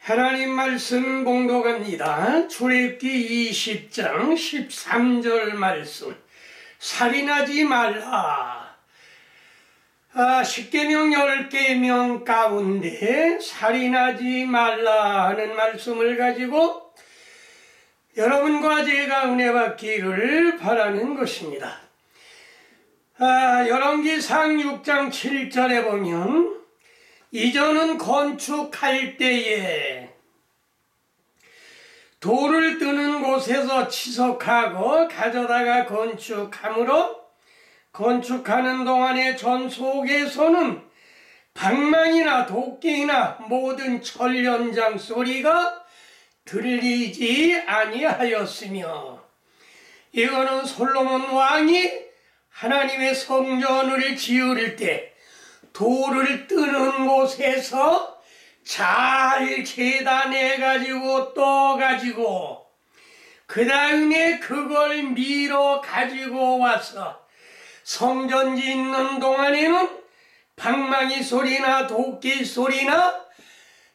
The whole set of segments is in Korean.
하나님 말씀 봉독합니다. 출애굽기 20장 13절 말씀. 살인하지 말라. 십계명 10계명 가운데 살인하지 말라 하는 말씀을 가지고 여러분과 제가 은혜 받기를 바라는 것입니다. 열왕기상 6장 7절에 보면 이전은 건축할 때에 돌을 뜨는 곳에서 치석하고 가져다가 건축하므로 건축하는 동안의 전 속에서는 방망이나 도끼나 모든 철 연장 소리가 들리지 아니하였으며, 이거는 솔로몬 왕이 하나님의 성전을 지을 때 돌을 뜨는 곳에서 잘 재단해가지고 떠가지고 그 다음에 그걸 밀어 가지고 와서 성전 짓는 동안에는 방망이 소리나 도끼 소리나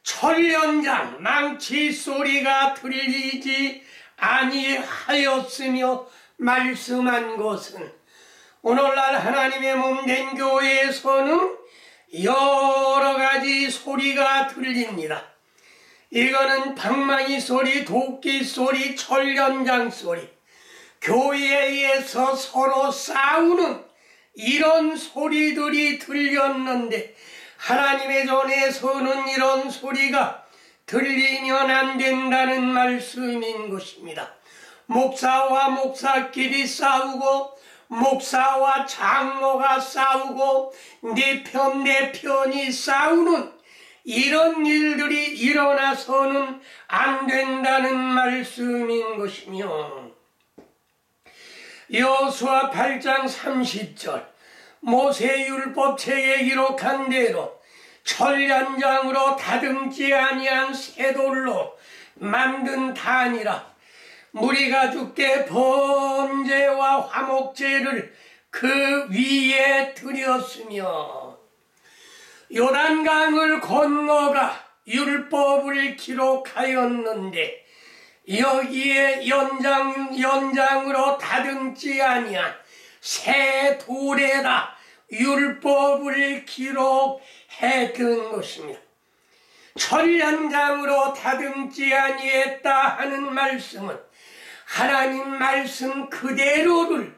철연장 망치 소리가 들리지 아니하였으며 말씀한 것은, 오늘날 하나님의 몸된 교회에서는 여러 가지 소리가 들립니다. 이거는 방망이 소리, 도끼 소리, 철연장 소리, 교회에서 서로 싸우는 이런 소리들이 들렸는데, 하나님의 전에서는 이런 소리가 들리면 안 된다는 말씀인 것입니다. 목사와 목사끼리 싸우고 목사와 장로가 싸우고 내 편이 싸우는 이런 일들이 일어나서는 안 된다는 말씀인 것이며, 여호수아 8장 30절 모세율법책에 기록한 대로 철연장으로 다듬지 아니한 쇠돌로 만든 단이라 무리가 죽게 번제와 화목제를 그 위에 드렸으며, 요단강을 건너가 율법을 기록하였는데 여기에 연장으로 다듬지 아니한 새 돌에다 율법을 기록해둔 것입니다. 철연장으로 다듬지 아니했다 하는 말씀은 하나님 말씀 그대로를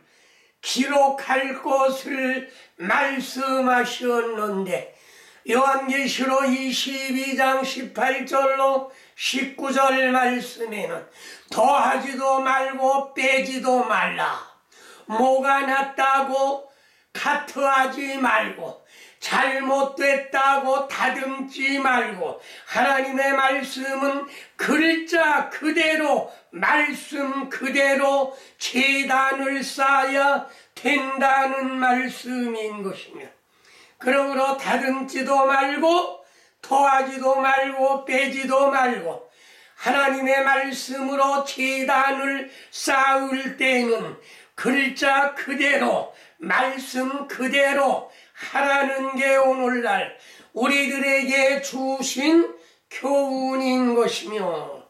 기록할 것을 말씀하셨는데, 요한계시록 22장 18절로 19절 말씀에는 더하지도 말고 빼지도 말라, 뭐가 났다고 카트하지 말고 잘못됐다고 다듬지 말고 하나님의 말씀은 글자 그대로 말씀 그대로 제단을 쌓아야 된다는 말씀인 것입니다. 그러므로 다듬지도 말고 더하지도 말고 빼지도 말고 하나님의 말씀으로 제단을 쌓을 때는 글자 그대로 말씀 그대로 하라는 게 오늘날 우리들에게 주신 교훈인 것이며,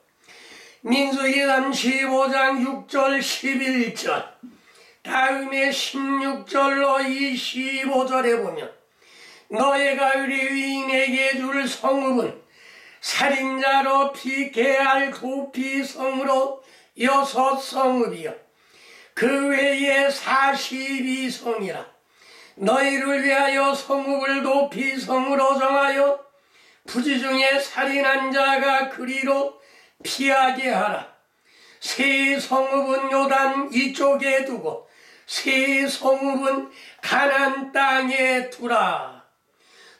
민수기 35장 6절 11절 다음에 16절로 25절에 보면 너희가 레위인에게 줄 성읍은 살인자로 피케할 도피성으로 6성읍이요 그 외에 42성이라. 너희를 위하여 성읍을 도피성으로 정하여 부지 중에 살인한 자가 그리로 피하게 하라. 세 성읍은 요단 이쪽에 두고 세 성읍은 가나안 땅에 두라.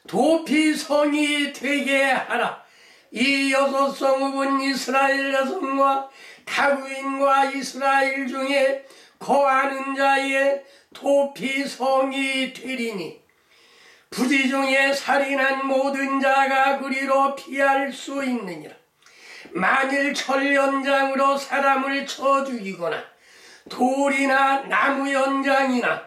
도피성이 되게 하라. 이 6성읍은 이스라엘 여성과 타국인과 이스라엘 중에 거하는 자의 도피성이 되리니, 부지 중에 살인한 모든 자가 그리로 피할 수 있느니라. 만일 철연장으로 사람을 쳐 죽이거나 돌이나 나무 연장이나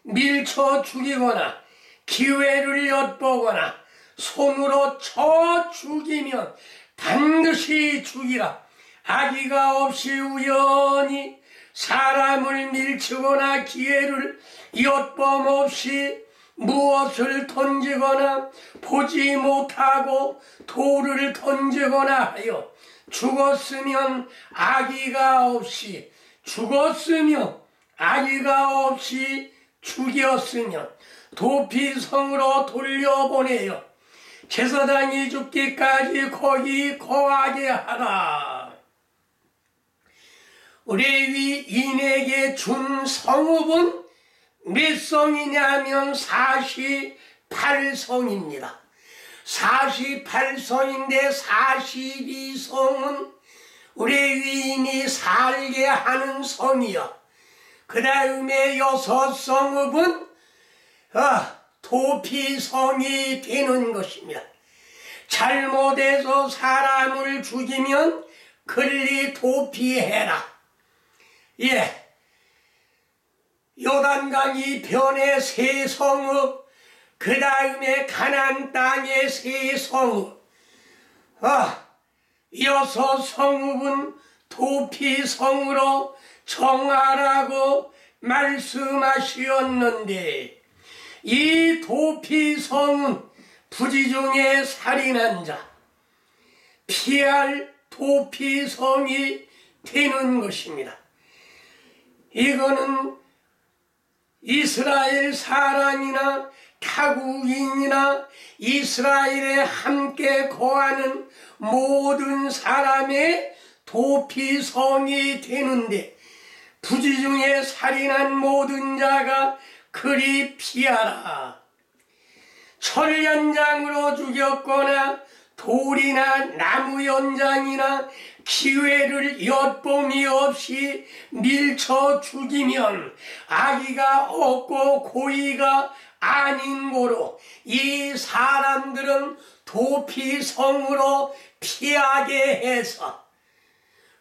밀쳐 죽이거나 기회를 엿보거나 손으로 쳐 죽이면 반드시 죽이라. 악의가 없이 우연히 사람을 밀치거나 기회를 엿봄 없이 무엇을 던지거나 보지 못하고 돌을 던지거나 하여 죽었으면 악의가 없이 죽었으며 악의가 없이 죽였으면 도피성으로 돌려보내요 제사장이 죽기까지 거기 거하게 하라. 레위인에게 준 성읍은 몇 성이냐면 48성입니다. 48성인데 42성은 레위인이 살게 하는 성이요. 그 다음에 6성읍은 도피성이 되는 것입니다. 잘못해서 사람을 죽이면 권리 도피해라. 요단강 이편의 3성읍, 그 다음에 가나안 땅의 3성읍, 6성읍은 도피성으로 정하라고 말씀하시었는데, 이 도피성은 부지중에 살인한 자, 피할 도피성이 되는 것입니다. 이거는 이스라엘 사람이나 타국인이나 이스라엘에 함께 거하는 모든 사람의 도피성이 되는데, 부지중에 살인한 모든 자가 그리 피하라. 철 연장으로 죽였거나 돌이나 나무 연장이나 기회를 엿봄이 없이 밀쳐 죽이면 악의가 없고 고의가 아닌 고로 이 사람들은 도피성으로 피하게 해서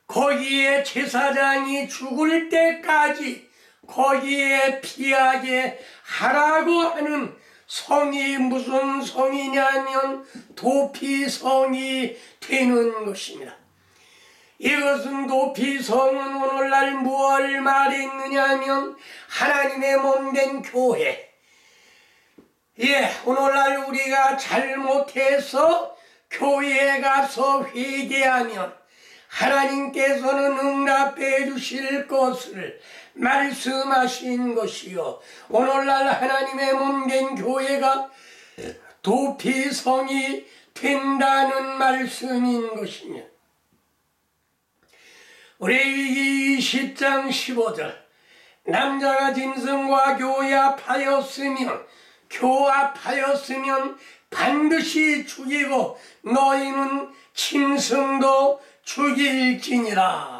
거기에 제사장이 죽을 때까지 거기에 피하게 하라고 하는 성이 무슨 성이냐면 도피성이 되는 것입니다. 이것은 도피성은 오늘날 무엇을 말했느냐면 하나님의 몸된 교회. 오늘날 우리가 잘못해서 교회에 가서 회개하면 하나님께서는 응답해 주실 것을 말씀하신 것이요, 오늘날 하나님의 몸된 교회가 도피성이 된다는 말씀인 것이며, 레위기 20장 15절 남자가 짐승과 교합하였으면 반드시 죽이고 너희는 짐승도 죽일지니라.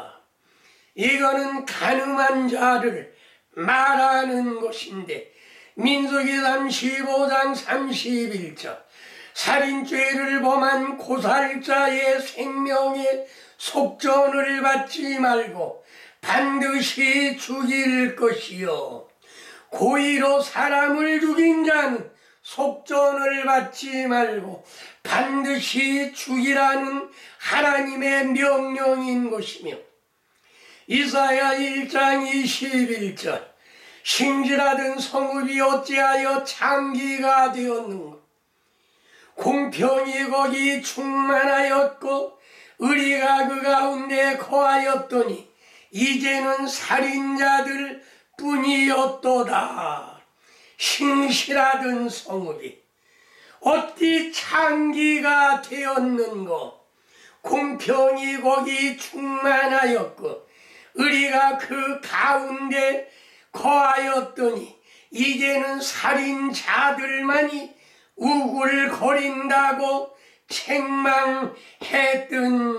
이거는 간음한 자를 말하는 것인데, 민수기 35장 31절 살인죄를 범한 고살자의 생명에 속전을 받지 말고 반드시 죽일 것이요, 고의로 사람을 죽인 자는 속전을 받지 말고 반드시 죽이라는 하나님의 명령인 것이며, 이사야 1장 21절 신실하던 성읍이 어찌하여 창기가 되었는가. 공평이 거기 충만하였고 의리가 그 가운데 거하였더니 이제는 살인자들 뿐이었도다. 신실하던 성읍이 어찌 창기가 되었는고. 공평이 거기 충만하였고 의리가 그 가운데 거하였더니 이제는 살인자들만이 우글거린다고 책망했던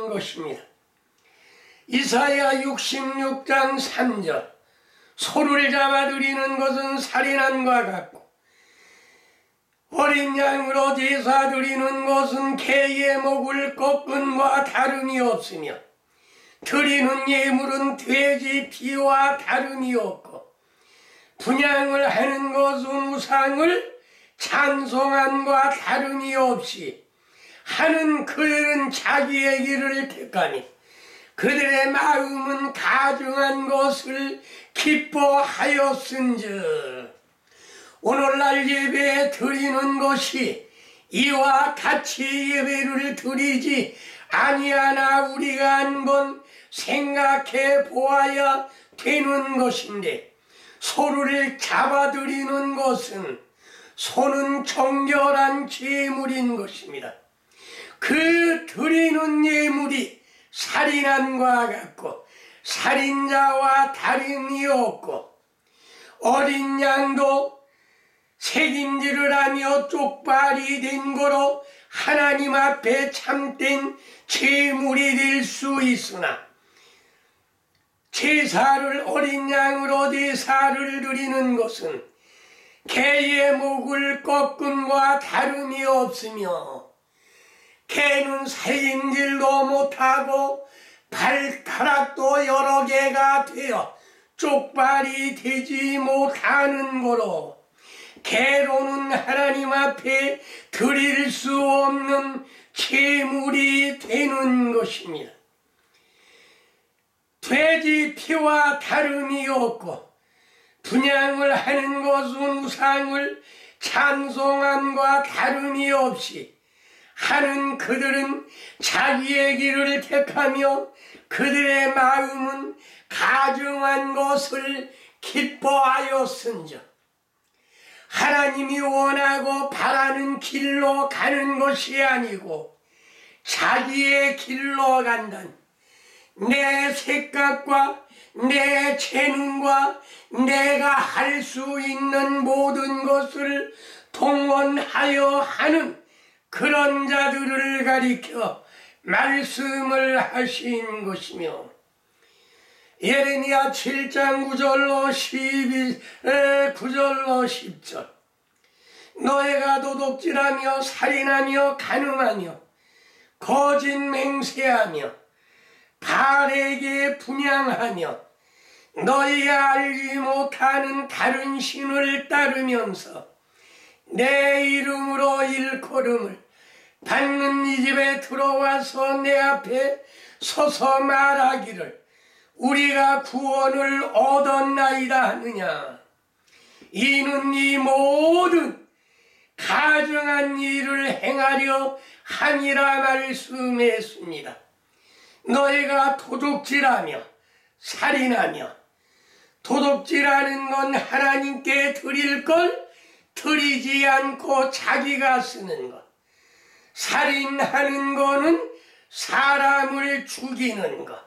것입니다. 이사야 66장 3절 소를 잡아 드리는 것은 살인함과 같고 어린 양으로 제사 드리는 것은 개의 목을 꺾음과 다름이 없으며 드리는 예물은 돼지 피와 다름이 없고 분향을 하는 것은 우상을 찬송함과 다름이 없이 하는 그들은 자기의 길을 택하니 그들의 마음은 가증한 것을 기뻐하였은즉 오늘날 예배에 드리는 것이 이와 같이 예배를 드리지 아니하나 우리가 한번 생각해 보아야 되는 것인데 소를 잡아드리는 것은 소는 정결한 제물인 것입니다. 그 드리는 예물이 살인함과 같고 살인자와 다름이 없고 어린 양도 색임질을 하며 쪽발이 된 거로 하나님 앞에 참된 제물이 될 수 있으나 제사를 어린 양으로 제사를 드리는 것은 개의 목을 꺾음과 다름이 없으며 개는 살림질도 못하고 발가락도 여러 개가 되어 쪽발이 되지 못하는 거로 개로는 하나님 앞에 드릴 수 없는 제물이 되는 것입니다. 돼지 피와 다름이 없고 분향을 하는 것은 우상을 찬송함과 다름이 없이 하는 그들은 자기의 길을 택하며 그들의 마음은 가증한 것을 기뻐하였은즉 하나님이 원하고 바라는 길로 가는 것이 아니고 자기의 길로 간다는 내 생각과 내 재능과 내가 할 수 있는 모든 것을 동원하여 하는 그런 자들을 가리켜 말씀을 하신 것이며 예레미야 7장 9절로 9절로 10절 너희가 도둑질하며 살인하며 간음하며 거짓 맹세하며 바알에게 분향하며 너희가 알지 못하는 다른 신을 따르면서 내 이름으로 일컬음을 받는 이 집에 들어와서 내 앞에 서서 말하기를 우리가 구원을 얻었나이다 하느냐. 이는 이 모든 가증한 일을 행하려 함이라 말씀했습니다. 너희가 도둑질하며 살인하며 도둑질하는 건 하나님께 드릴 걸 드리지 않고 자기가 쓰는 것, 살인하는 거는 사람을 죽이는 것,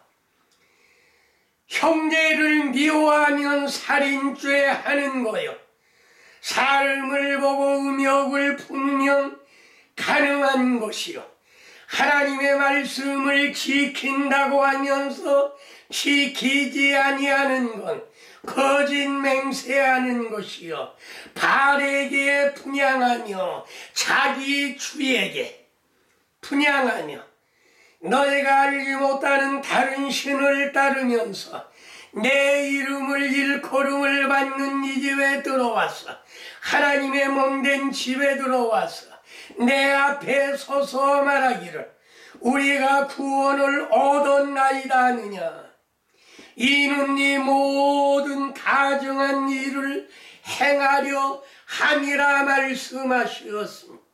형제를 미워하면 살인죄 하는 거요, 사람을 보고 음욕을 품으면 간음한 것이요, 하나님의 말씀을 지킨다고 하면서 지키지 아니하는 건 거짓 맹세하는 것이요 바알에게 분향하며 자기 주에게 분향하며 너희가 알지 못하는 다른 신을 따르면서 내 이름을 일컬음을 받는 이 집에 들어와서 하나님의 몸된 집에 들어와서 내 앞에 서서 말하기를 우리가 구원을 얻었나이다 하느냐. 이는 이 모든 가증한 일을 행하려 함이라 말씀하시었습니다.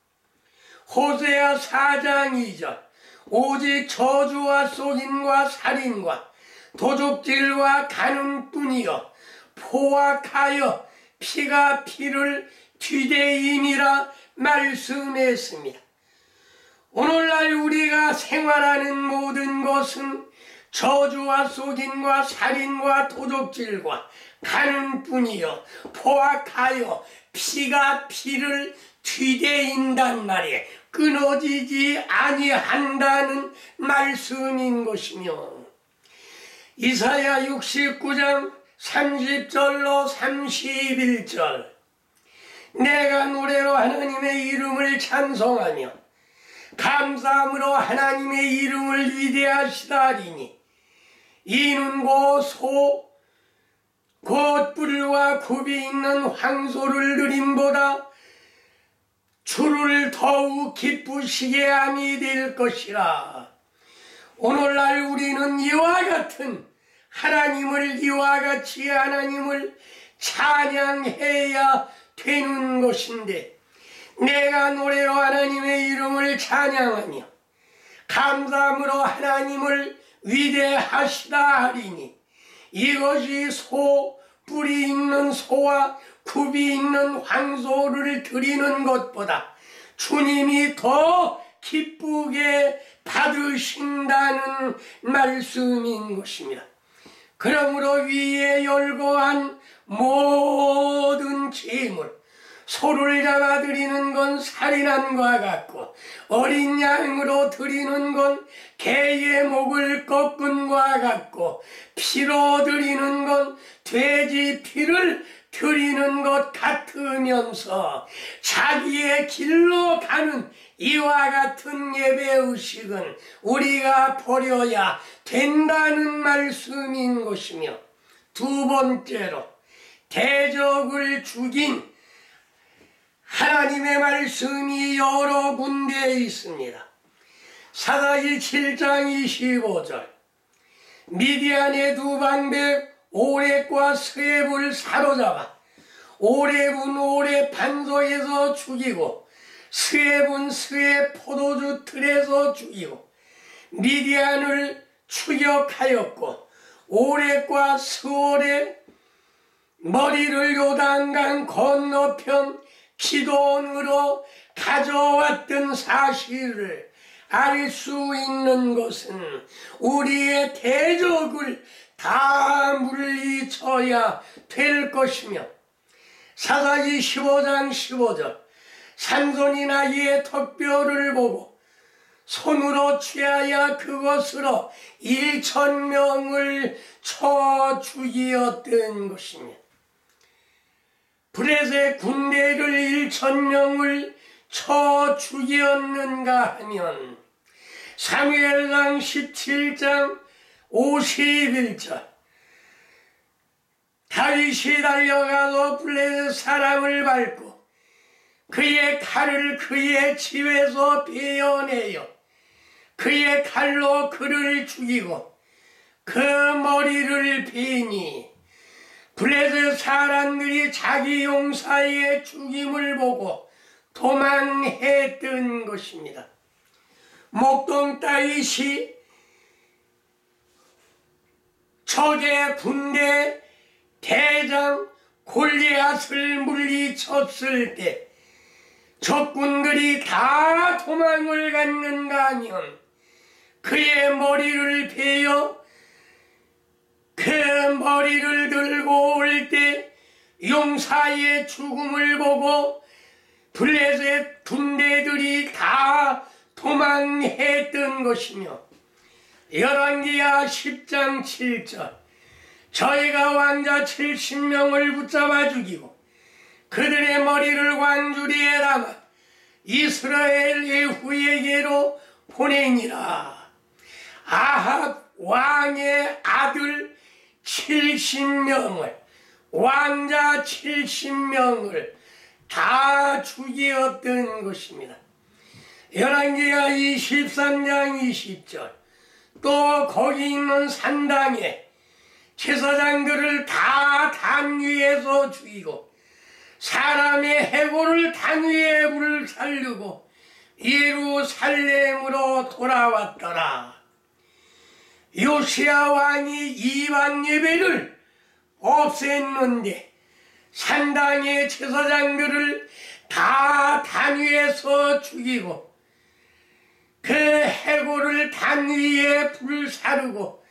호세아 4장 2절 오직 저주와 속임과 살인과 도둑질과 간음뿐이여 포악하여 피가 피를 뒤대임이라 말씀했습니다. 오늘날 우리가 생활하는 모든 것은 저주와 속임과 살인과 도둑질과 간음뿐이요 포악하여 피가 피를 뒤대인단 말이에요. 끊어지지 아니한다는 말씀인 것이며 이사야 69장 30절로 31절 내가 노래로 하나님의 이름을 찬송하며 감사함으로 하나님의 이름을 위대하시다 하리니 이는 곧 뿔과 굽이 있는 황소를 누림보다 주를 더욱 기쁘시게 함이 될 것이라. 오늘날 우리는 이와 같은 하나님을, 이와 같이 하나님을 찬양해야 되는 것인데, 내가 노래로 하나님의 이름을 찬양하며 감사함으로 하나님을 위대하시다 하리니, 이것이 뿔이 있는 소와 굽이 있는 황소를 드리는 것보다 주님이 더 기쁘게 받으신다는 말씀인 것입니다. 그러므로 위에 열거한 모든 제물, 소를 잡아 드리는 건 살인함과 같고, 어린 양으로 드리는 건 개의 목을 꺾음과 같고, 피로 드리는 건 돼지 피를 드리는 것 같으면서, 자기의 길로 가는 이와 같은 예배의식은 우리가 버려야 된다는 말씀인 것이며, 두 번째로 대적을 죽인 하나님의 말씀이 여러 군데에 있습니다. 사사기 7장 25절, 미디안의 두 방백 오렙과 스웹을 사로잡아 오렙은 오렙 반석에서 죽이고 스웹은 스웹 포도주 틀에서 죽이고 미디안을 추격하였고, 오렙과 스월의 머리를 요단강 건너편 기돈으로 가져왔던 사실을 알 수 있는 것은 우리의 대적을 다 물리쳐야 될 것이며, 사사기 15장 15절, 삼손이 나귀의 턱뼈를 보고 손으로 취하여 그것으로 1,000명을 쳐 죽이었던 것이며, 브렛의 군대를 1,000명을 쳐 죽이었는가 하면 사무엘상 17장 51절, 다윗이 달려가서 블레셋 사람을 밟고 그의 칼을 그의 집에서 베어내어 그의 칼로 그를 죽이고 그 머리를 베니, 블레셋 사람들이 자기 용사의 죽임을 보고 도망했던 것입니다. 목동 다윗이 적의 군대 대장 골리앗을 물리쳤을 때 적군들이 다 도망을 갔는가 하면 그의 머리를 베어 그 머리를 들고 올 때 용사의 죽음을 보고 블레셋 군대들이 다 도망했던 것이며, 열왕기하 10장 7절, 저희가 왕자 70명을 붙잡아 죽이고 그들의 머리를 관주리에 담아 이스라엘 예후에게로 보내니라. 아합 왕의 아들 70명을, 왕자 70명을 다 죽이었던 것입니다. 열왕기하 23장 20절, 또 거기 있는 산당에 제사장들을 다 단 위에서 죽이고 사람의 해골을 단 위에 불을 살르고 예루살렘으로 돌아왔더라. 요시야 왕이 이방 예배를 없앴는데 산당의 제사장들을 다 단 위에서 죽이고 그 해골을 단 위에 불사르고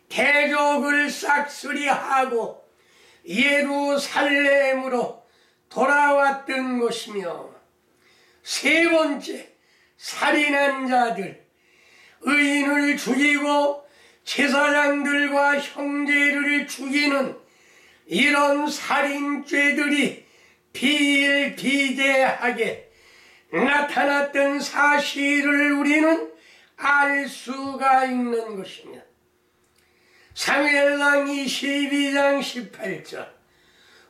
대적을 싹쓸이하고 예루살렘으로 돌아왔던 것이며, 세 번째, 살인한 자들, 의인을 죽이고 제사장들과 형제를 죽이는 이런 살인죄들이 비일비재하게 나타났던 사실을 우리는 알 수가 있는 것입니다. 사무엘상 22장 18절,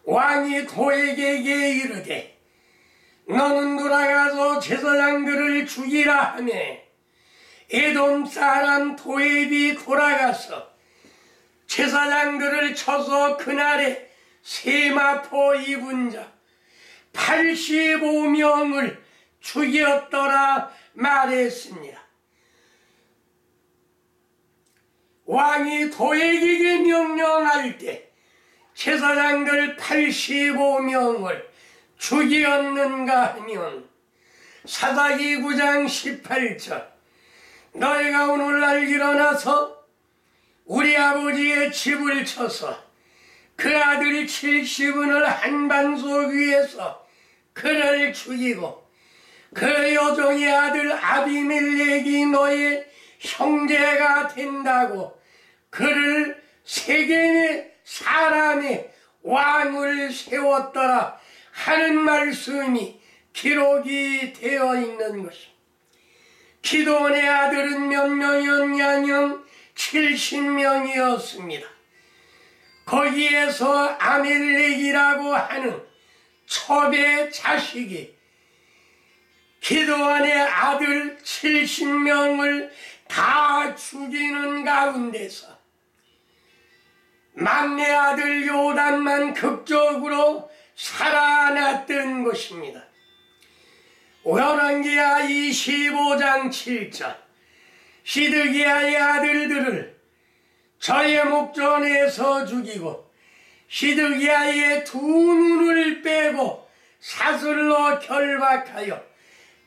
왕이 도액에게 이르되 너는 돌아가서 제사장들을 죽이라 하며 에돔 사람 도앱이 돌아가서 제사장들을 쳐서 그날에 세마포 입은 자 85명을 죽였더라 말했습니다. 왕이 도액에게 명령할 때 제사장들 85명을 죽였는가 하면 사사기 9장 18절 너희가 오늘날 일어나서 우리 아버지의 집을 쳐서 그 아들 70인을 한반석 위에서 그를 죽이고 그 여종의 아들 아비멜렉이 너의 형제가 된다고 그를 세겜의 사람의 왕을 세웠더라 하는 말씀이 기록이 되어 있는 것입니다. 기드온의 아들은 몇 명이었냐면 70명이었습니다. 거기에서 아멜렉이라고 하는 첩의 자식이 기드온의 아들 70명을 다 죽이는 가운데서 막내 아들 요단만 극적으로 살아났던 것입니다. 열왕기하 25장 7절 시드기야의 아들들을 저의 목전에서 죽이고 시드기야의 두 눈을 빼고 사슬로 결박하여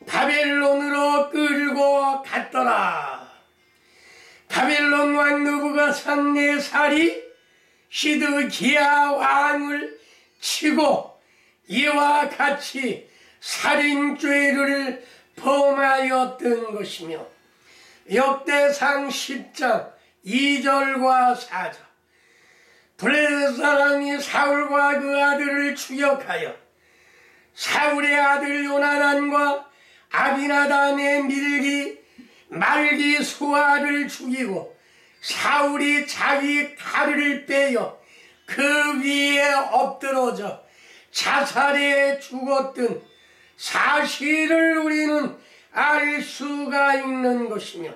바벨론으로 끌고 갔더라. 바벨론 왕 느부갓네살이 시드기야 왕을 치고 이와 같이 살인죄를 범하였던 것이며 역대상 10장 2절과 4절 블레셋 사람이 사울과 그 아들을 추격하여 사울의 아들 요나단과 아비나단의 말기 수아를 죽이고 사울이 자기 칼을 빼어 그 위에 엎드러져 자살해 죽었던 사실을 우리는 알 수가 있는 것이며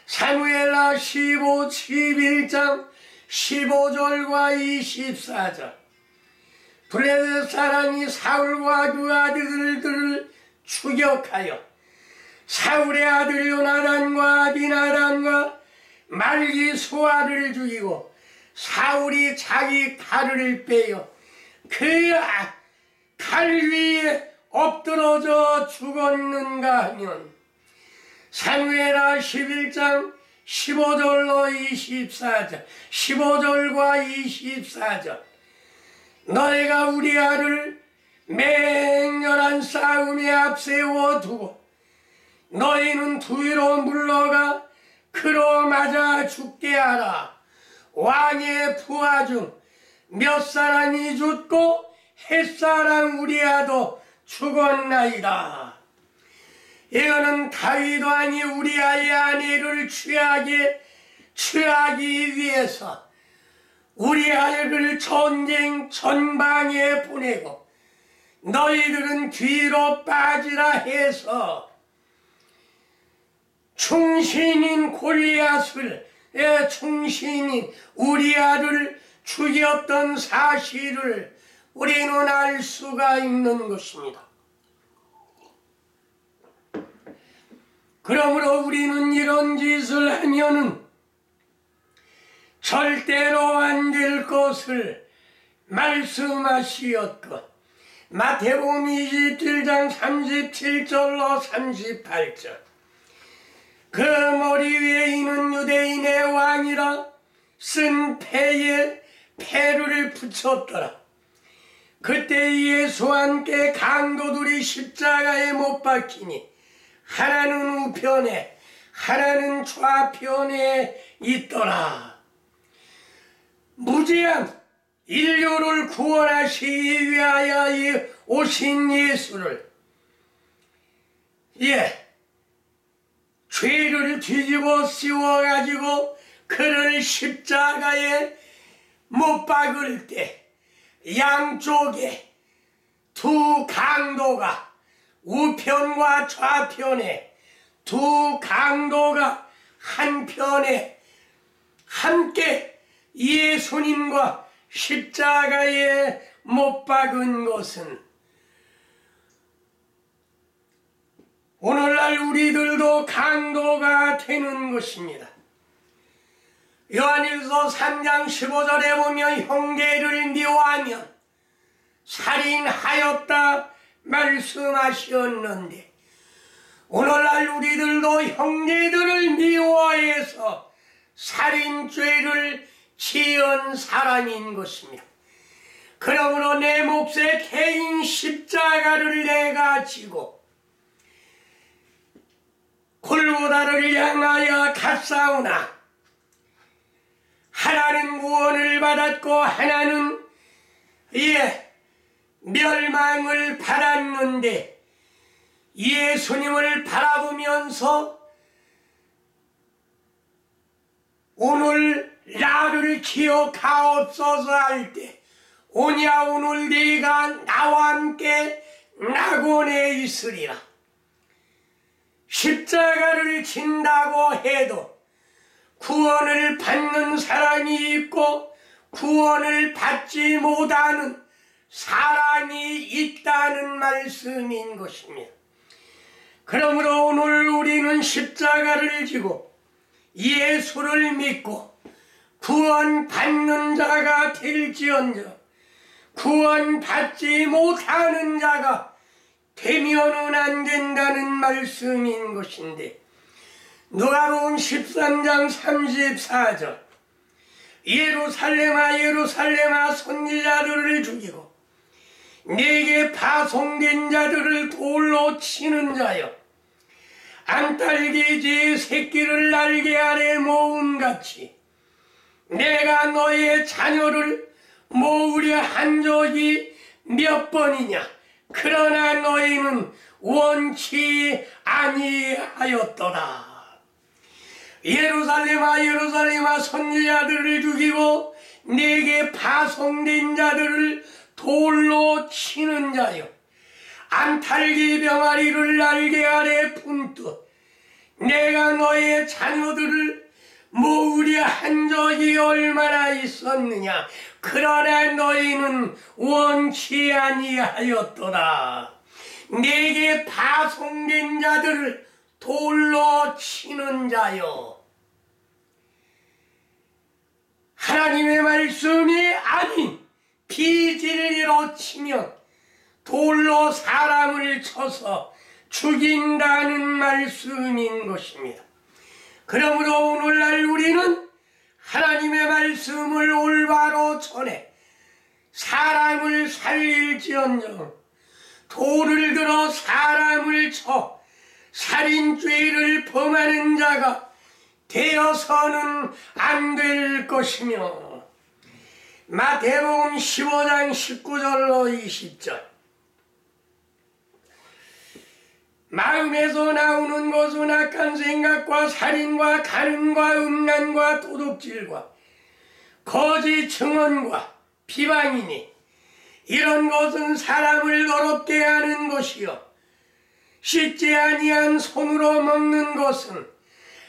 사무엘하 11장 15절과 24절 블레셋 사람이 사울과 그 아들들을 추격하여 사울의 아들 요나단과 아비나단과 말기 수아를 죽이고 사울이 자기 칼을 빼어 그 칼 위에 엎드러져 죽었는가 하면 사무엘하 11장 15절로 24절 15절과 24절 너희가 우리 아를 맹렬한 싸움에 앞세워 두고 너희는 뒤로 물러가 그로 맞아 죽게 하라. 왕의 부하 중 몇 사람이 죽고 햇사람 우리아도 죽었나이다. 이거는 다윗 왕이 우리아의 아내를 취하기 위해서 우리아를 전쟁 전방에 보내고 너희들은 뒤로 빠지라 해서 충신인 골리앗을 충신인 우리아를 죽였던 사실을 우리는 알 수가 있는 것입니다. 그러므로 우리는 이런 짓을 하면은 절대로 안 될 것을 말씀하시었고 마태복음 27장 37절로 38절 그 머리 위에 있는 유대인의 왕이라 쓴 패에 패를 붙였더라. 그때 예수와 함께 강도들이 십자가에 못 박히니 하나는 우편에 하나는 좌편에 있더라. 무제한 인류를 구원하시기 위하여 오신 예수를 죄를 뒤집어 씌워가지고 그를 십자가에 못 박을 때 양쪽에 두 강도가 우편과 좌편에 두 강도가 한편에 함께 예수님과 십자가에 못 박은 것은 오늘날 우리들도 강도가 되는 것입니다. 요한일서 3장 15절에 보면 형제를 미워하면 살인하였다 말씀하셨는데 오늘날 우리들도 형제들을 미워해서 살인죄를 지은 사람인 것입니다. 그러므로 내 몫에 개인 십자가를 내가 지고 골고다를 향하여 갔사오나 하나는 구원을 받았고 하나는 멸망을 받았는데 예수님을 바라보면서 오늘 나를 기억하옵소서 할 때 오냐 오늘 네가 나와 함께 낙원에 있으리라. 십자가를 진다고 해도 구원을 받는 사람이 있고 구원을 받지 못하는 사람이 있다는 말씀인 것입니다. 그러므로 오늘 우리는 십자가를 지고 예수를 믿고 구원 받는 자가 될지언정 구원 받지 못하는 자가 되면은 안 된다는 말씀인 것인데 누가복음 13장 34절 예루살렘아 예루살렘아 선지자들을 죽이고 내게 파송된 자들을 돌로 치는 자여 암탉이지 새끼를 날개 아래 모음같이 내가 너의 자녀를 모으려 한 적이 몇 번이냐 그러나 너희는 원치 아니하였더라. 예루살렘아 예루살렘아 선지자들을 죽이고 내게 파송된 자들을 돌로 치는 자여 암탉이 병아리를 날개 아래 품듯 내가 너의 자녀들을 모으려 한 적이 얼마나 있었느냐 그러나 너희는 원치 아니하였더라. 내게 파송된 자들을 돌로 치는 자여 하나님의 말씀이 아닌 비진리로 치면 돌로 사람을 쳐서 죽인다는 말씀인 것입니다. 그러므로 오늘날 우리는 하나님의 말씀을 올바로 전해 사람을 살릴지언정 돌을 들어 사람을 쳐 살인죄를 범하는 자가 되어서는 안 될 것이며 마태복음 15장 19절로 20절 마음에서 나오는 것은 악한 생각과 살인과 간음과 음란과 도둑질과 거짓 증언과 비방이니 이런 것은 사람을 더럽게 하는 것이요 씻지 아니한 손으로 먹는 것은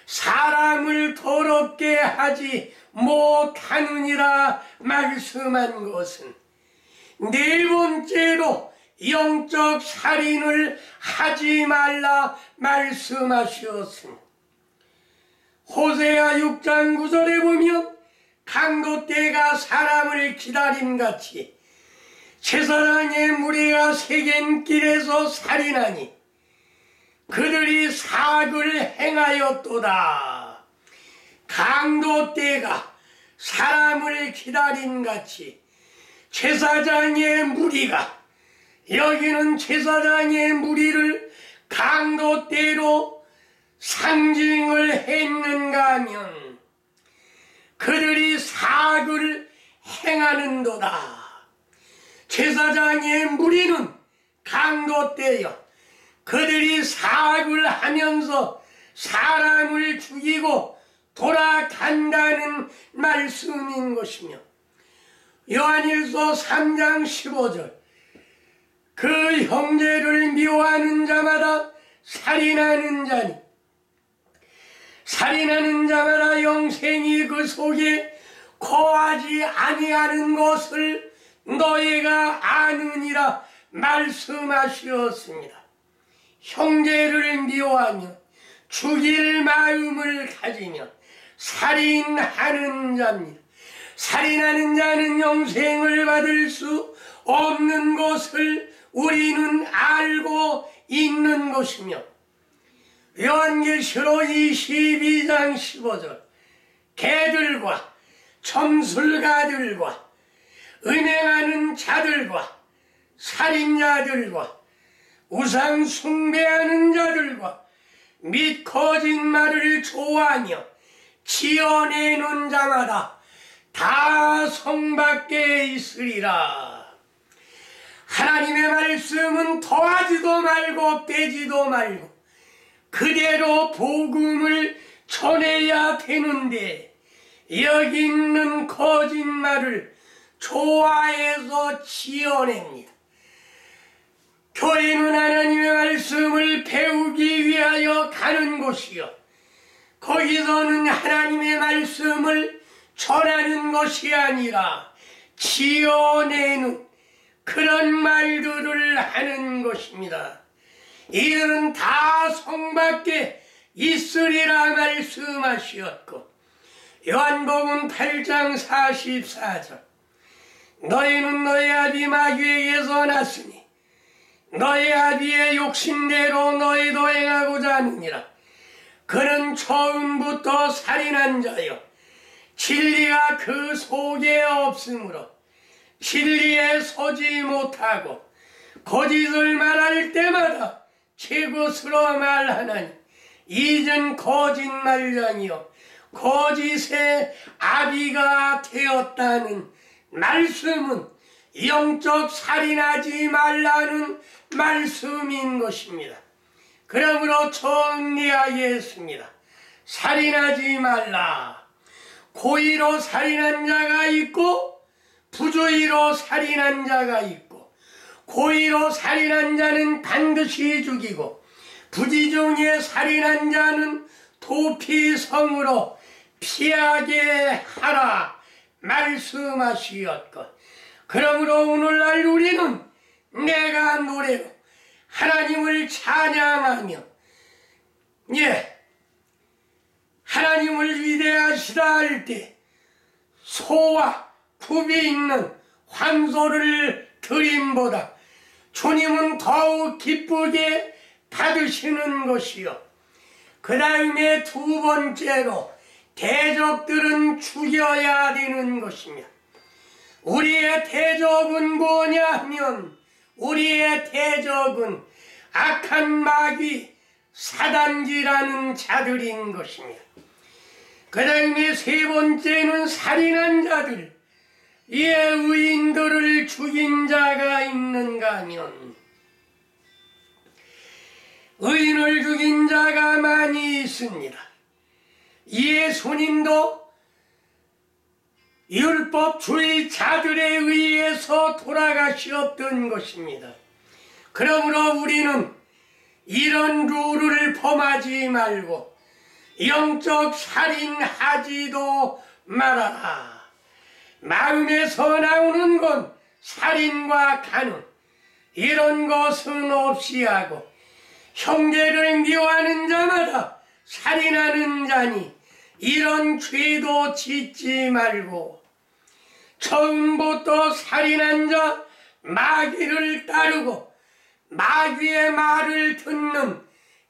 사람을 더럽게 하지 못하느니라 말씀한 것은 네 번째로 영적 살인을 하지 말라 말씀하셨습니다. 호세아 6장 9절에 보면 강도 때가 사람을 기다림같이 제사장의 무리가 새긴 길에서 살인하니 그들이 사악을 행하였도다. 강도 때가 사람을 기다림같이 제사장의 무리가 여기는 제사장의 무리를 강도 때로 상징을 했는가 하면 그들이 사악을 행하는도다. 제사장의 무리는 강도 때여 그들이 사악을 하면서 사람을 죽이고 돌아간다는 말씀인 것이며 요한일서 3장 15절 그 형제를 미워하는 자마다 살인하는 자니 살인하는 자마다 영생이 그 속에 거하지 아니하는 것을 너희가 아느니라 말씀하시었습니다. 형제를 미워하며 죽일 마음을 가지며 살인하는 자입니다. 살인하는 자는 영생을 받을 수 없는 것을 우리는 알고 있는 것이며 요한계시록 22장 15절 개들과 점술가들과 음행하는 자들과 살인자들과 우상 숭배하는 자들과 및 거짓말을 좋아하며 지어내는 자마다 다 성 밖에 있으리라. 하나님의 말씀은 더하지도 말고 빼지도 말고 그대로 복음을 전해야 되는데 여기 있는 거짓말을 좋아해서 지어냅니다. 교회는 하나님의 말씀을 배우기 위하여 가는 곳이요 거기서는 하나님의 말씀을 전하는 것이 아니라 지어내는 그런 말들을 하는 것입니다. 이들은 다 성 밖에 있으리라 말씀하시었고 요한복음 8장 44절 너희는 너희 아비 마귀에게서 났으니 너희 아비의 욕심대로 너희도 행하고자 하느니라. 그는 처음부터 살인한 자요 진리가 그 속에 없으므로 진리에 서지 못하고 거짓을 말할 때마다 제 것으로 말하나니 이전 거짓말장이요 거짓의 아비가 되었다는 말씀은 영적 살인하지 말라는 말씀인 것입니다. 그러므로 정리하겠습니다. 살인하지 말라. 고의로 살인한 자가 있고 부주의로 살인한 자가 있고 고의로 살인한 자는 반드시 죽이고 부지중에 살인한 자는 도피성으로 피하게 하라 말씀하시었고 그러므로 오늘날 우리는 내가 노래로 하나님을 찬양하며 하나님을 위대하시다 할 때 소와 굽이 있는 황소를 드림보다 주님은 더욱 기쁘게 받으시는 것이요 그 다음에 두 번째로 대적들은 죽여야 되는 것입니다. 우리의 대적은 뭐냐 하면 우리의 대적은 악한 마귀 사단지라는 자들인 것입니다. 그 다음에 세 번째는 살인한 자들 의인들을 죽인 자가 있는가 하면 의인을 죽인 자가 많이 있습니다. 예수님도 율법주의자들에 의해서 돌아가셨던 것입니다. 그러므로 우리는 이런 룰을 범하지 말고 영적 살인하지도 말아라. 마음에서 나오는 건 살인과 간음 이런 것은 없이 하고 형제를 미워하는 자마다 살인하는 자니 이런 죄도 짓지 말고 처음부터 살인한 자 마귀를 따르고 마귀의 말을 듣는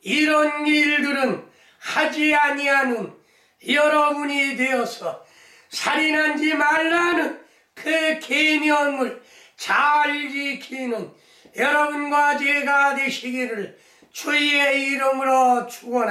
이런 일들은 하지 아니하는 여러분이 되어서 살인하지 말라는 그 계명을 잘 지키는 여러분과 제가 되시기를 주의 이름으로 축원합니다.